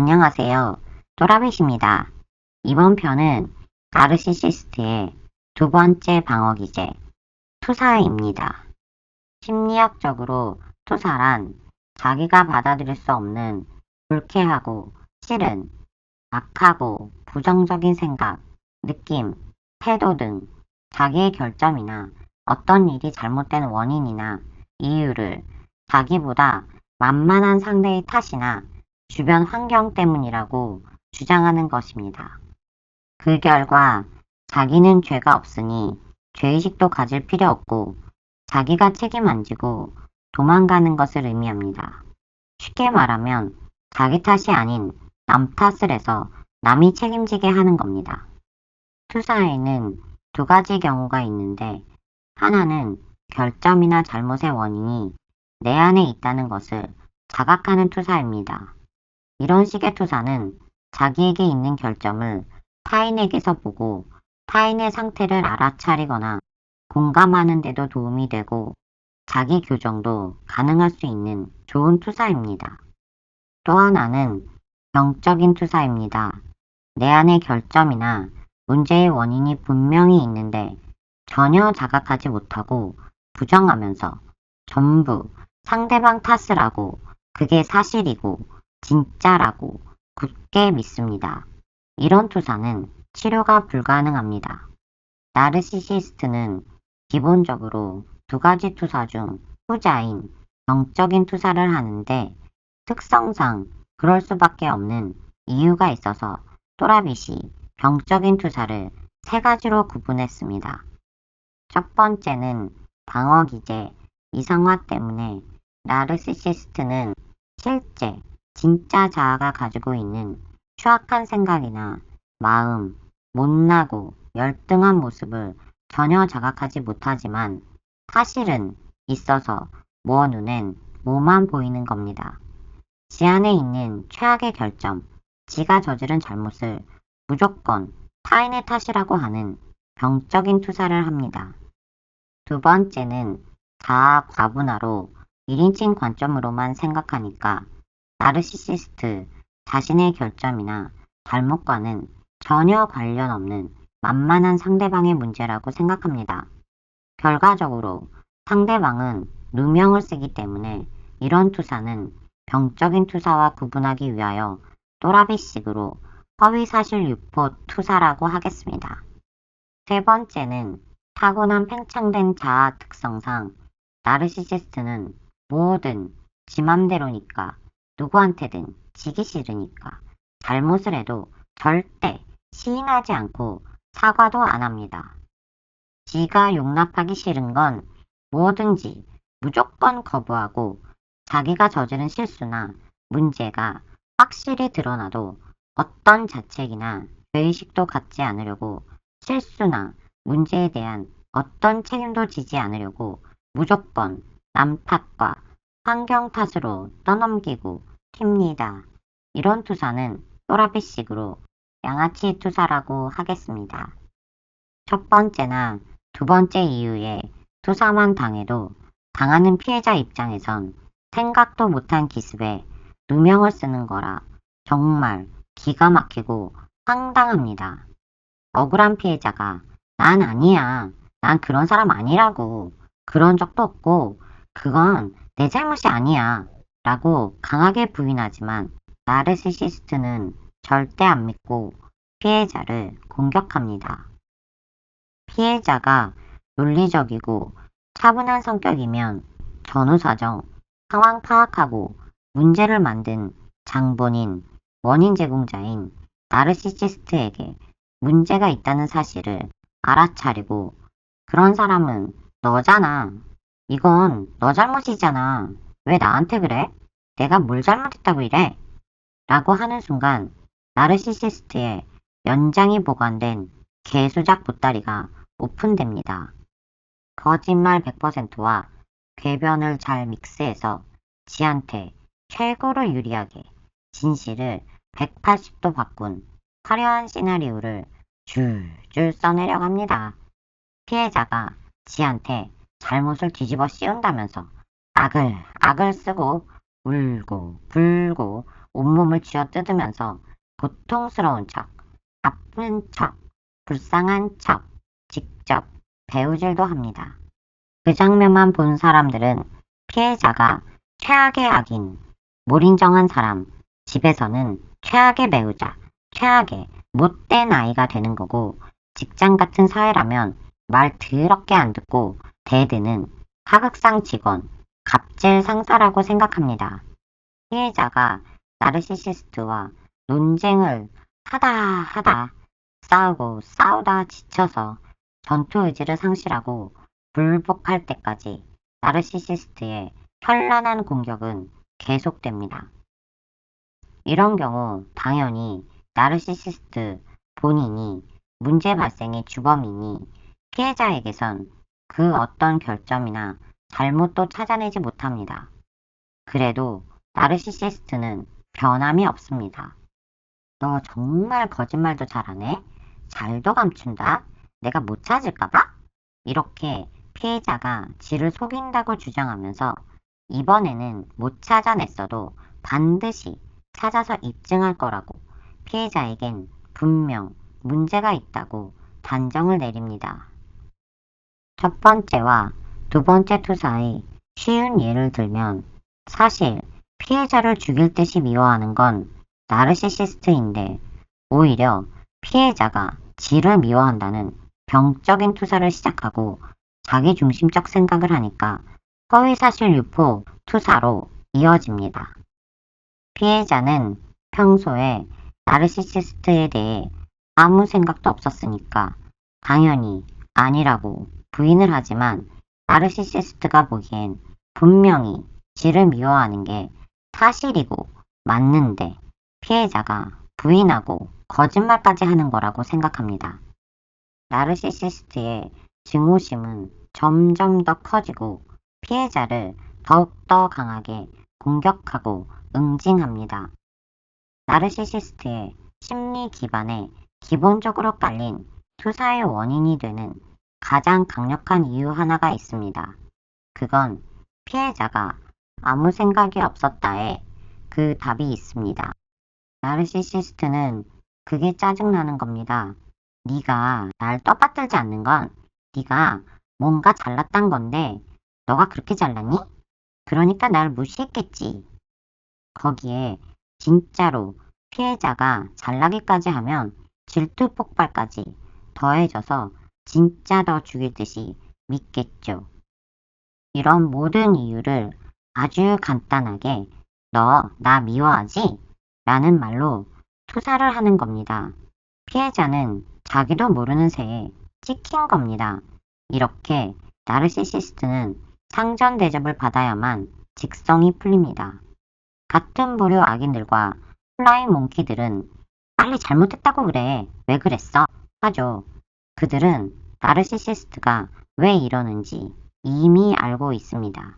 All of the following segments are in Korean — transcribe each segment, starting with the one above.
안녕하세요. 또라빗입니다. 이번 편은 나르시시스트의 두 번째 방어 기제, 투사입니다. 심리학적으로 투사란 자기가 받아들일 수 없는 불쾌하고 싫은, 악하고 부정적인 생각, 느낌, 태도 등 자기의 결점이나 어떤 일이 잘못된 원인이나 이유를 자기보다 만만한 상대의 탓이나 주변 환경 때문이라고 주장하는 것입니다. 그 결과 자기는 죄가 없으니 죄의식도 가질 필요 없고 자기가 책임 안 지고 도망가는 것을 의미합니다. 쉽게 말하면 자기 탓이 아닌 남 탓을 해서 남이 책임지게 하는 겁니다. 투사에는 두 가지 경우가 있는데 하나는 결점이나 잘못의 원인이 내 안에 있다는 것을 자각하는 투사입니다. 이런 식의 투사는 자기에게 있는 결점을 타인에게서 보고 타인의 상태를 알아차리거나 공감하는 데도 도움이 되고 자기 교정도 가능할 수 있는 좋은 투사입니다. 또 하나는 병적인 투사입니다. 내 안에 결점이나 문제의 원인이 분명히 있는데 전혀 자각하지 못하고 부정하면서 전부 상대방 탓을 하고 그게 사실이고 진짜라고 굳게 믿습니다. 이런 투사는 치료가 불가능합니다. 나르시시스트는 기본적으로 두 가지 투사 중 후자인 병적인 투사를 하는데 특성상 그럴 수밖에 없는 이유가 있어서 또라빗이 병적인 투사를 세 가지로 구분했습니다. 첫 번째는 방어 기제, 이상화 때문에 나르시시스트는 실제 진짜 자아가 가지고 있는 추악한 생각이나 마음, 못나고 열등한 모습을 전혀 자각하지 못하지만 사실은 있어서 눈엔 뭐만 보이는 겁니다. 지 안에 있는 최악의 결점, 지가 저지른 잘못을 무조건 타인의 탓이라고 하는 병적인 투사를 합니다. 두 번째는 자아 과분화로 1인칭 관점으로만 생각하니까 나르시시스트 자신의 결점이나 잘못과는 전혀 관련 없는 만만한 상대방의 문제라고 생각합니다. 결과적으로 상대방은 누명을 쓰기 때문에 이런 투사는 병적인 투사와 구분하기 위하여 또라빗식으로 허위사실 유포 투사라고 하겠습니다. 세 번째는 타고난 팽창된 자아 특성상 나르시시스트는 뭐든 지 맘대로니까 누구한테든 지기 싫으니까 잘못을 해도 절대 시인하지 않고 사과도 안 합니다. 지가 용납하기 싫은 건 뭐든지 무조건 거부하고 자기가 저지른 실수나 문제가 확실히 드러나도 어떤 자책이나 죄의식도 갖지 않으려고 실수나 문제에 대한 어떤 책임도 지지 않으려고 무조건 남 탓과 환경 탓으로 떠넘기고 튑니다. 이런 투사는 또라빗식으로 양아치 투사라고 하겠습니다. 첫 번째나 두 번째 이유에 투사만 당해도 당하는 피해자 입장에선 생각도 못한 기습에 누명을 쓰는 거라 정말 기가 막히고 황당합니다. 억울한 피해자가 난 아니야, 난 그런 사람 아니라고, 그런 적도 없고 그건 내 잘못이 아니야 라고 강하게 부인하지만 나르시시스트는 절대 안 믿고 피해자를 공격합니다. 피해자가 논리적이고 차분한 성격이면 전후사정, 상황 파악하고 문제를 만든 장본인, 원인 제공자인 나르시시스트에게 문제가 있다는 사실을 알아차리고 그런 사람은 너잖아. 이건 너 잘못이잖아. 왜 나한테 그래? 내가 뭘 잘못했다고 이래? 라고 하는 순간 나르시시스트의 연장이 보관된 개수작 보따리가 오픈됩니다. 거짓말 100%와 궤변을 잘 믹스해서 지한테 최고로 유리하게 진실을 180도 바꾼 화려한 시나리오를 줄줄 써내려 갑니다. 피해자가 지한테 잘못을 뒤집어 씌운다면서 악을 쓰고 울고 불고 온몸을 쥐어뜯으면서 고통스러운 척, 아픈 척, 불쌍한 척 직접 배우질도 합니다. 그 장면만 본 사람들은 피해자가 최악의 악인, 몰인정한 사람, 집에서는 최악의 배우자, 최악의 못된 아이가 되는 거고, 직장 같은 사회라면 말 더럽게 안 듣고 대드는 하극상 직원, 갑질 상사라고 생각합니다. 피해자가 나르시시스트와 논쟁을 하다 싸우고 싸우다 지쳐서 전투 의지를 상실하고 불복할 때까지 나르시시스트의 현란한 공격은 계속됩니다. 이런 경우 당연히 나르시시스트 본인이 문제 발생의 주범이니 피해자에게선 그 어떤 결점이나 잘못도 찾아내지 못합니다. 그래도 나르시시스트는 변함이 없습니다. 너 정말 거짓말도 잘하네? 잘도 감춘다? 내가 못 찾을까봐? 이렇게 피해자가 지를 속인다고 주장하면서 이번에는 못 찾아냈어도 반드시 찾아서 입증할 거라고 피해자에겐 분명 문제가 있다고 단정을 내립니다. 첫 번째와 두 번째 투사의 쉬운 예를 들면 사실 피해자를 죽일 듯이 미워하는 건 나르시시스트인데 오히려 피해자가 지를 미워한다는 병적인 투사를 시작하고 자기중심적 생각을 하니까 허위사실 유포 투사로 이어집니다. 피해자는 평소에 나르시시스트에 대해 아무 생각도 없었으니까 당연히 아니라고 부인을 하지만 나르시시스트가 보기엔 분명히 지를 미워하는 게 사실이고 맞는데 피해자가 부인하고 거짓말까지 하는 거라고 생각합니다. 나르시시스트의 증오심은 점점 더 커지고 피해자를 더욱더 강하게 공격하고 응징합니다. 나르시시스트의 심리 기반에 기본적으로 깔린 투사의 원인이 되는 가장 강력한 이유 하나가 있습니다. 그건 피해자가 아무 생각이 없었다에 그 답이 있습니다. 나르시시스트는 그게 짜증나는 겁니다. 네가 날 떠받들지 않는 건 네가 뭔가 잘났단 건데 너가 그렇게 잘났니? 그러니까 날 무시했겠지. 거기에 진짜로 피해자가 잘나기까지 하면 질투 폭발까지 더해져서 진짜 더 죽일 듯이 믿겠죠. 이런 모든 이유를 아주 간단하게 너 나 미워하지? 라는 말로 투사를 하는 겁니다. 피해자는 자기도 모르는 새에 찍힌 겁니다. 이렇게 나르시시스트는 상전 대접을 받아야만 직성이 풀립니다. 같은 부류 악인들과 플라잉 몽키들은 빨리 잘못했다고 그래. 왜 그랬어? 하죠. 그들은 나르시시스트가 왜 이러는지 이미 알고 있습니다.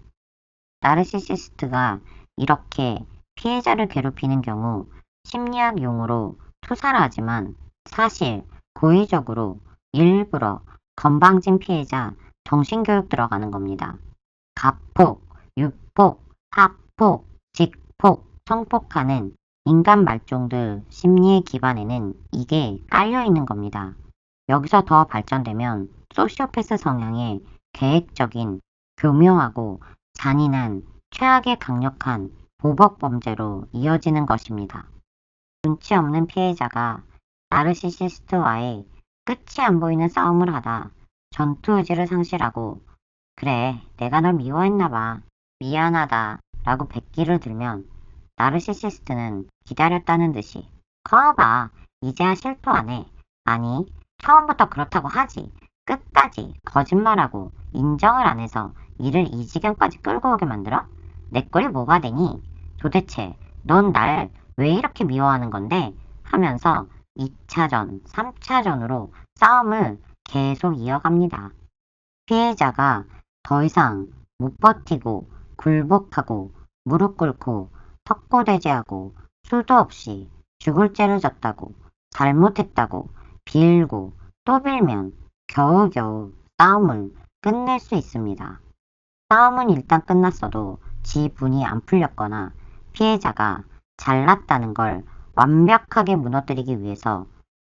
나르시시스트가 이렇게 피해자를 괴롭히는 경우 심리학 용어로 투사를 하지만 사실 고의적으로 일부러 건방진 피해자 정신교육 들어가는 겁니다. 가폭, 유폭, 하폭, 직폭, 성폭하는 인간 말종들 심리의 기반에는 이게 깔려있는 겁니다. 여기서 더 발전되면 소시오패스 성향의 계획적인, 교묘하고 잔인한, 최악의 강력한 보복 범죄로 이어지는 것입니다. 눈치 없는 피해자가 나르시시스트와의 끝이 안 보이는 싸움을 하다 전투 의지를 상실하고 그래, 내가 널 미워했나봐. 미안하다. 라고 백기를 들면 나르시시스트는 기다렸다는 듯이 거봐, 이제야 실토하네. 아니, 처음부터 그렇다고 하지. 끝까지 거짓말하고 인정을 안 해서 이를 이 지경까지 끌고 오게 만들어? 내 꼴이 뭐가 되니? 도대체 넌 날 왜 이렇게 미워하는 건데? 하면서 2차전, 3차전으로 싸움을 계속 이어갑니다. 피해자가 더 이상 못 버티고 굴복하고 무릎 꿇고 턱고대죄하고 수도 없이 죽을 죄를 졌다고 잘못했다고 빌고 또 빌면 겨우겨우 싸움을 끝낼 수 있습니다. 싸움은 일단 끝났어도 지 분이 안 풀렸거나 피해자가 잘났다는 걸 완벽하게 무너뜨리기 위해서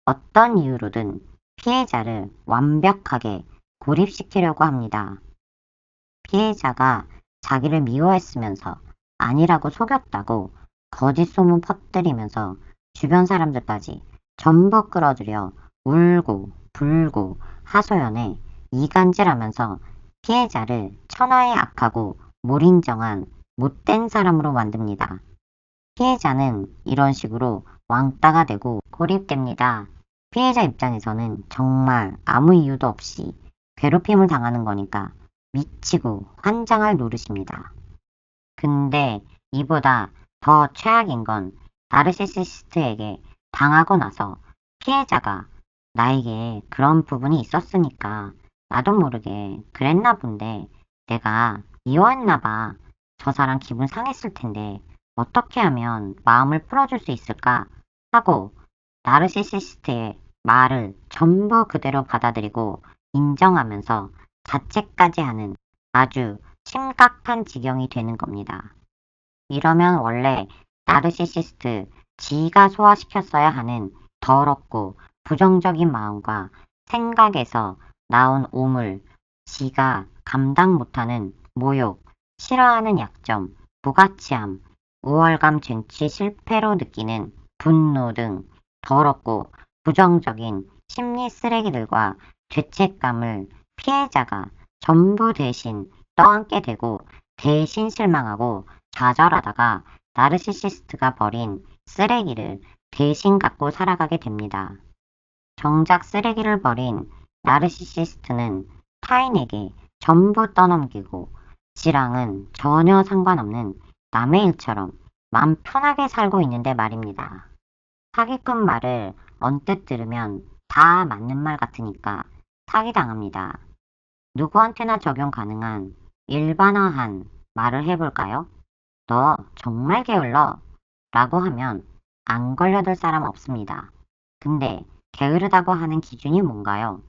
어떤 이유로든 피해자를 완벽하게 고립시키려고 합니다. 피해자가 자기를 미워했으면서 아니라고 속였다고 거짓 소문 퍼뜨리면서 주변 사람들까지 전부 끌어들여 울고 불고 하소연해 이간질하면서 피해자를 천하의 악하고 몰인정한 못된 사람으로 만듭니다. 피해자는 이런 식으로 왕따가 되고 고립됩니다. 피해자 입장에서는 정말 아무 이유도 없이 괴롭힘을 당하는 거니까 미치고 환장할 노릇입니다. 근데 이보다 더 최악인 건 나르시시스트에게 당하고 나서 피해자가 나에게 그런 부분이 있었으니까 나도 모르게 그랬나 본데 내가 미워했나 봐. 저 사람 기분 상했을 텐데 어떻게 하면 마음을 풀어줄 수 있을까 하고 나르시시스트의 말을 전부 그대로 받아들이고 인정하면서 자책까지 하는 아주 심각한 지경이 되는 겁니다. 이러면 원래 나르시시스트 지가 소화시켰어야 하는 더럽고 부정적인 마음과 생각에서 나온 오물, 지가 감당 못하는 모욕, 싫어하는 약점, 무가치함, 우월감 쟁취 실패로 느끼는 분노 등 더럽고 부정적인 심리 쓰레기들과 죄책감을 피해자가 전부 대신 떠안게 되고 대신 실망하고 좌절하다가 나르시시스트가 버린 쓰레기를 대신 갖고 살아가게 됩니다. 정작 쓰레기를 버린 나르시시스트는 타인에게 전부 떠넘기고 지랑은 전혀 상관없는 남의 일처럼 맘 편하게 살고 있는데 말입니다. 사기꾼 말을 언뜻 들으면 다 맞는 말 같으니까 사기당합니다. 누구한테나 적용 가능한 일반화한 말을 해볼까요? 너 정말 게을러 라고 하면 안 걸려들 사람 없습니다. 근데 게으르다고 하는 기준이 뭔가요?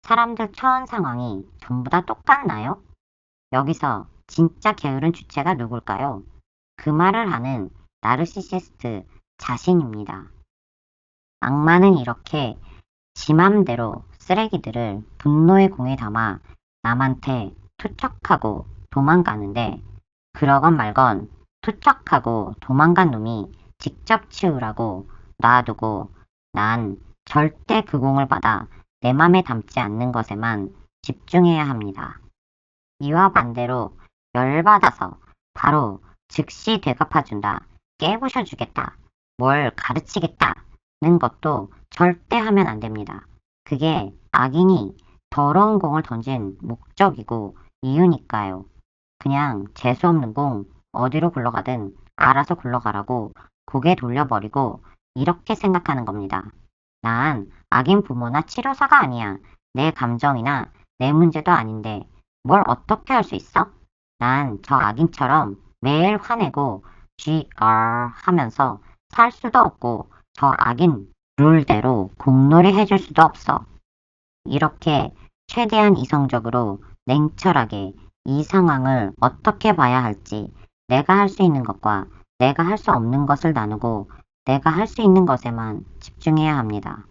사람들 처한 상황이 전부 다 똑같나요? 여기서 진짜 게으른 주체가 누굴까요? 그 말을 하는 나르시시스트 자신입니다. 악마는 이렇게 지 맘대로 쓰레기들을 분노의 공에 담아 남한테 투척하고 도망가는데 그러건 말건 투척하고 도망간 놈이 직접 치우라고 놔두고 난 절대 그 공을 받아 내 맘에 담지 않는 것에만 집중해야 합니다. 이와 반대로 열받아서 바로 즉시 되갚아준다, 깨부셔주겠다, 뭘 가르치겠다는 것도 절대 하면 안 됩니다. 그게 악인이 더러운 공을 던진 목적이고 이유니까요. 그냥 재수없는 공 어디로 굴러가든 알아서 굴러가라고 고개 돌려버리고 이렇게 생각하는 겁니다. 난 악인 부모나 치료사가 아니야. 내 감정이나 내 문제도 아닌데 뭘 어떻게 할 수 있어? 난 저 악인처럼 매일 화내고 GR 하면서 살 수도 없고 저 악인 룰대로 공놀이 해줄 수도 없어. 이렇게 최대한 이성적으로 냉철하게 이 상황을 어떻게 봐야 할지 내가 할 수 있는 것과 내가 할 수 없는 것을 나누고 내가 할 수 있는 것에만 집중해야 합니다.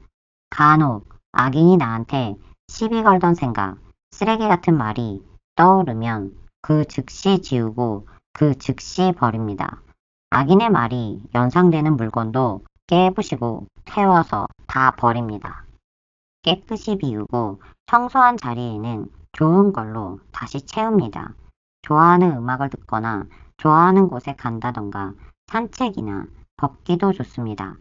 간혹 악인이 나한테 시비 걸던 생각, 쓰레기 같은 말이 떠오르면 그 즉시 지우고 그 즉시 버립니다. 악인의 말이 연상되는 물건도 깨부시고 태워서 다 버립니다. 깨끗이 비우고 청소한 자리에는 좋은 걸로 다시 채웁니다. 좋아하는 음악을 듣거나 좋아하는 곳에 간다던가 산책이나 걷기도 좋습니다.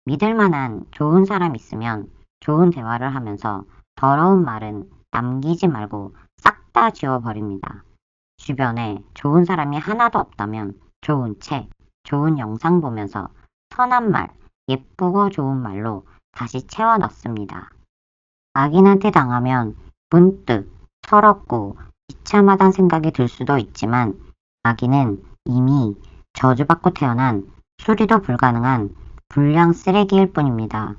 믿을 만한 좋은 사람 있으면 좋은 대화를 하면서 더러운 말은 남기지 말고 싹 다 지워버립니다. 주변에 좋은 사람이 하나도 없다면 좋은 책, 좋은 영상 보면서 선한 말, 예쁘고 좋은 말로 다시 채워 넣습니다. 악인한테 당하면 문득 서럽고 비참하다는 생각이 들 수도 있지만 악인은 이미 저주받고 태어난 수리도 불가능한 불량 쓰레기일 뿐입니다.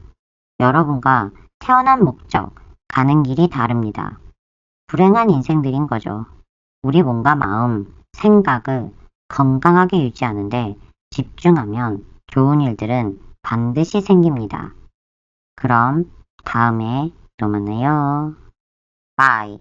여러분과 태어난 목적, 가는 길이 다릅니다. 불행한 인생들인 거죠. 우리 몸과 마음, 생각을 건강하게 유지하는데 집중하면 좋은 일들은 반드시 생깁니다. 그럼 다음에 또 만나요. 바이.